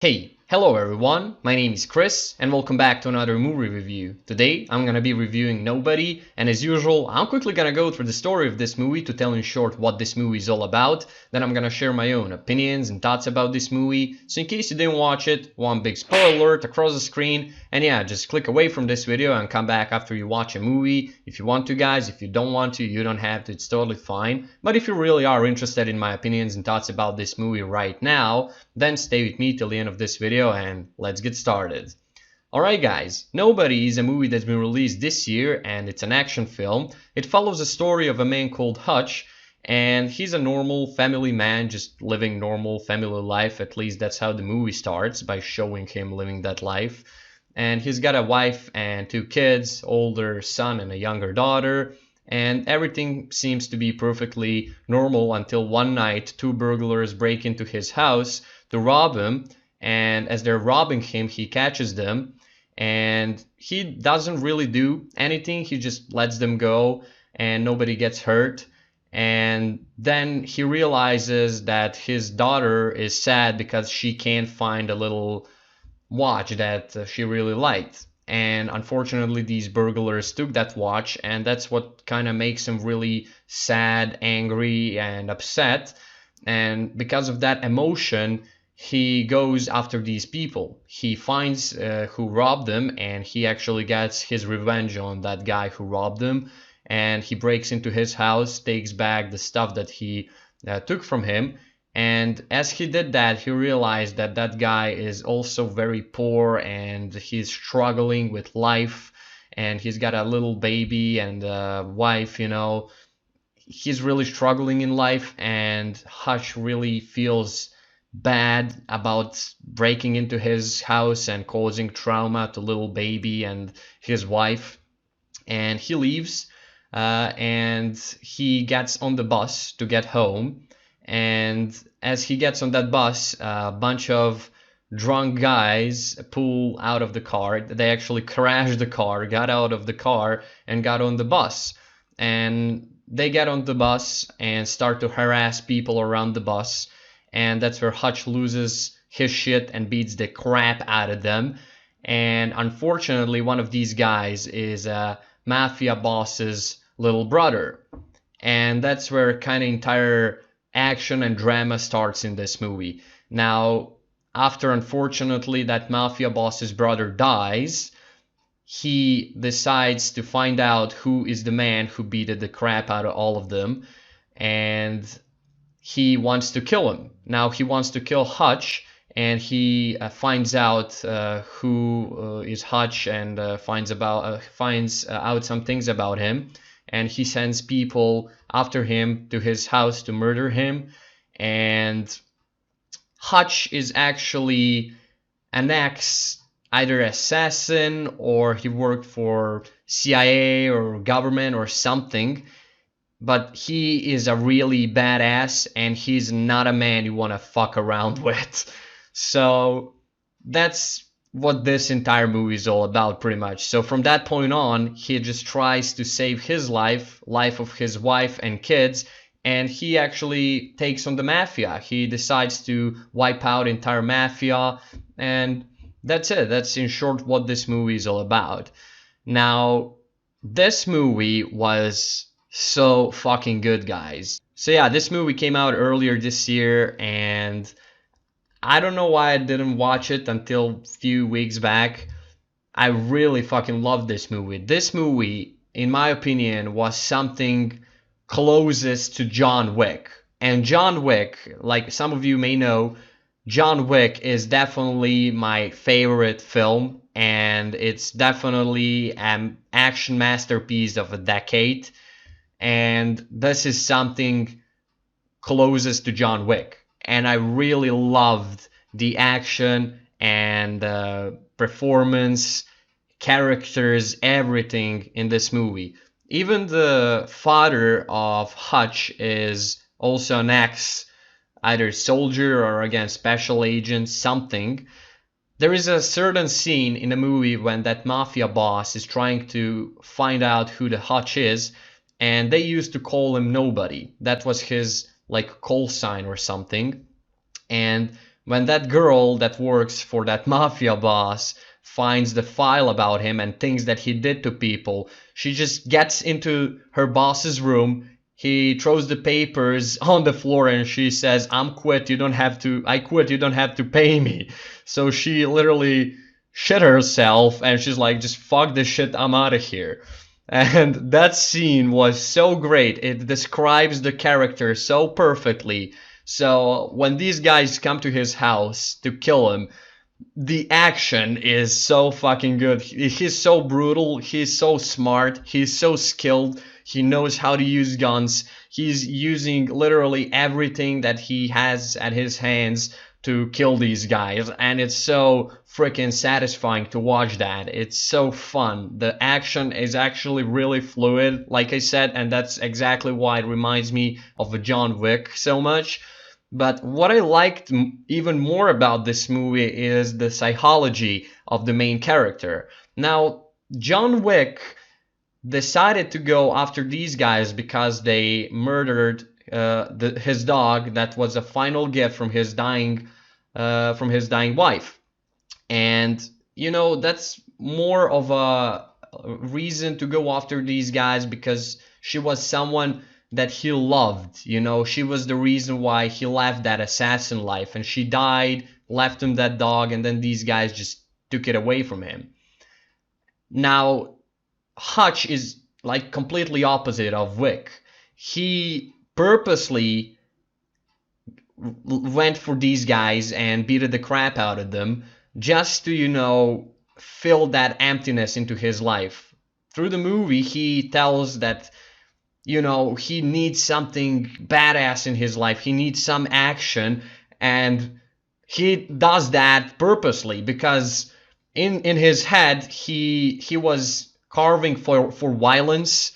Hey, hello everyone, my name is Chris and welcome back to another movie review. Today I'm gonna be reviewing Nobody, and as usual I'm quickly gonna go through the story of this movie to tell in short what this movie is all about. Then I'm gonna share my own opinions and thoughts about this movie, so in case you didn't watch it, one big spoiler alert across the screen, and yeah, just click away from this video and come back after you watch a movie if you want to, guys. If you don't want to, you don't have to, it's totally fine. But if you really are interested in my opinions and thoughts about this movie right now, then stay with me till the end of this video and let's get started. Alright guys, Nobody is a movie that's been released this year and it's an action film. It follows the story of a man called Hutch, and he's a normal family man just living normal family life. At least that's how the movie starts, by showing him living that life. And he's got a wife and two kids, older son and a younger daughter, and everything seems to be perfectly normal until one night two burglars break into his house to rob him, and as they're robbing him he catches them, and he doesn't really do anything. He just lets them go and nobody gets hurt. And then he realizes that his daughter is sad because she can't find a little watch that she really liked, and unfortunately these burglars took that watch, and that's what kind of makes him really sad, angry and upset. And because of that emotion he goes after these people. He finds who robbed them, and he actually gets his revenge on that guy who robbed them, and he breaks into his house, takes back the stuff that he took from him. And as he did that, he realized that that guy is also very poor and he's struggling with life, and he's got a little baby and a wife, He's really struggling in life, and Hush really feels bad about breaking into his house and causing trauma to little baby and his wife. And he leaves, and he gets on the bus to get home. And as he gets on that bus, a bunch of drunk guys pull out of the car. They actually crashed the car, got out of the car, and got on the bus. And they get on the bus and start to harass people around the bus. And that's where Hutch loses his shit and beats the crap out of them. And unfortunately, one of these guys is a mafia boss's little brother. And that's where kind of entire action and drama starts in this movie. Now, after unfortunately that mafia boss's brother dies, he decides to find out who is the man who beat the crap out of all of them, and he wants to kill him. Now he wants to kill Hutch, and he finds out who is Hutch, and finds out some things about him, and he sends people after him to his house to murder him. And Hutch is actually an ex either assassin, or he worked for CIA or government or something, but he is a really badass, and he's not a man you want to fuck around with. So that's what this entire movie is all about, pretty much. So from that point on, he just tries to save his life of his wife and kids, and he actually takes on the mafia. He decides to wipe out entire mafia, and that's it. That's in short what this movie is all about. Now, this movie was so fucking good, guys. So yeah, this movie came out earlier this year, and I don't know why I didn't watch it until a few weeks back. I really fucking loved this movie. This movie, in my opinion, was something closest to John Wick. And John Wick, like some of you may know, John Wick is definitely my favorite film, and it's definitely an action masterpiece of a decade. And this is something closest to John Wick. And I really loved the action and performance, characters, everything in this movie. Even the father of Hutch is also an ex, either soldier or again special agent, something. There is a certain scene in the movie when that mafia boss is trying to find out who the Hutch is, and they used to call him Nobody. That was his like call sign or something. And when that girl that works for that mafia boss finds the file about him and things that he did to people, she just gets into her boss's room. He throws the papers on the floor and she says, I quit, you don't have to pay me. So she literally shit herself and she's like, just fuck this shit, I'm out of here. And that scene was so great. It describes the character so perfectly. So when these guys come to his house to kill him, the action is so fucking good. He's so brutal, he's so smart, he's so skilled, he knows how to use guns. He's using literally everything that he has at his hands to kill these guys, and it's so freaking satisfying to watch that. It's so fun. The action is actually really fluid, like I said, and that's exactly why it reminds me of a John Wick so much. But what I liked even more about this movie is the psychology of the main character. Now, John Wick decided to go after these guys because they murdered his dog that was a final gift from his dying wife. And you know, that's more of a reason to go after these guys because she was someone that he loved. You know, she was the reason why he left that assassin life, and she died, left him that dog, and then these guys just took it away from him. Now, Hutch is like completely opposite of Wick. He purposely went for these guys and beat the crap out of them just to, you know, fill that emptiness into his life. Through the movie, he tells that, you know, he needs something badass in his life. He needs some action, and he does that purposely because in his head he was carving for violence,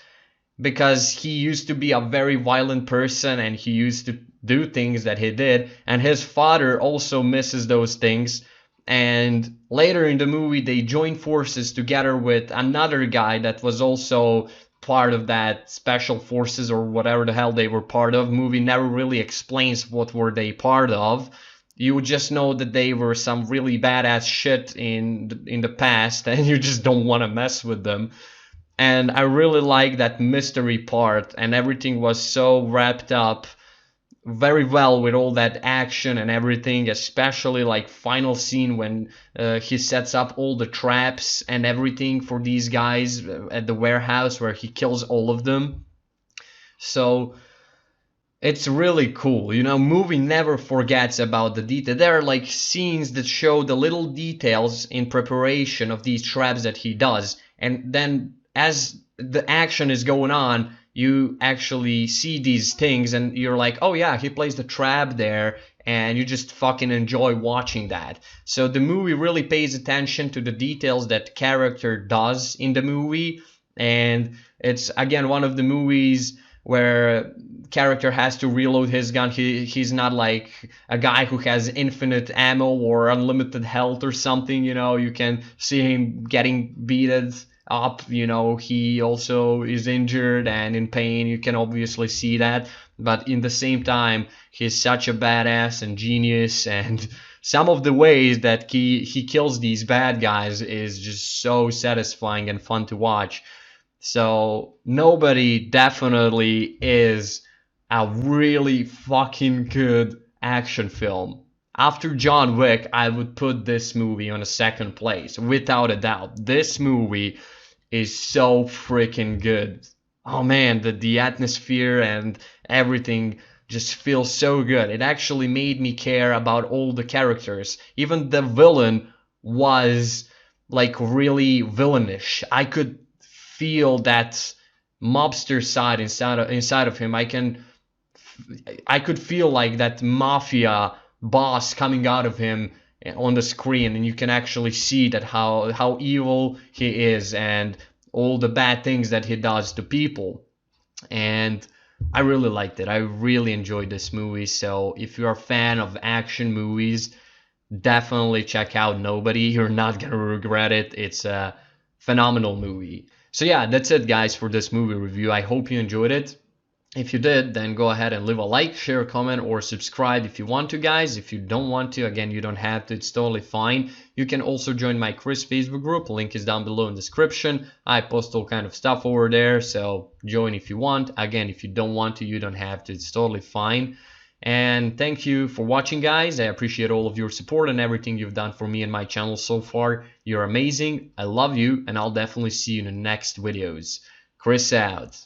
because he used to be a very violent person and he used to do things that he did, and his father also misses those things. And later in the movie they join forces together with another guy that was also part of that special forces or whatever the hell they were part of. Movie never really explains what were they part of. You just know that they were some really badass shit in the past, and you just don't want to mess with them. And I really like that mystery part, and everything was so wrapped up very well with all that action and everything, especially like final scene when he sets up all the traps and everything for these guys at the warehouse where he kills all of them. So it's really cool. You know, movie never forgets about the detail. There are like scenes that show the little details in preparation of these traps that he does, and then as the action is going on, you actually see these things and you're like, oh yeah, he plays the trap there, and you just fucking enjoy watching that. So the movie really pays attention to the details that character does in the movie, and it's again one of the movies where character has to reload his gun. He's not like a guy who has infinite ammo or unlimited health or something, you know. You can see him getting beaten up, you know, he also is injured and in pain. You can obviously see that, but in the same time he's such a badass and genius, and some of the ways that he kills these bad guys is just so satisfying and fun to watch. So Nobody definitely is a really fucking good action film. After John Wick, I would put this movie on a second place, without a doubt. This movie is so freaking good. Oh man, the atmosphere and everything just feels so good. It actually made me care about all the characters. Even the villain was like really villainish. I could feel that mobster side inside of him. I could feel like that mafia boss coming out of him on the screen, and you can actually see that how evil he is and all the bad things that he does to people. And I really liked it. I really enjoyed this movie. So if you're a fan of action movies, definitely check out Nobody. You're not gonna regret it. It's a phenomenal movie. So yeah, that's it guys for this movie review. I hope you enjoyed it. If you did, then go ahead and leave a like, share a comment, or subscribe if you want to, guys. If you don't want to, again, you don't have to, it's totally fine. You can also join my Chris Facebook group, link is down below in the description. I post all kind of stuff over there, so join if you want. Again, if you don't want to, you don't have to, it's totally fine. And thank you for watching, guys. I appreciate all of your support and everything you've done for me and my channel so far. You're amazing, I love you, and I'll definitely see you in the next videos. Chris out.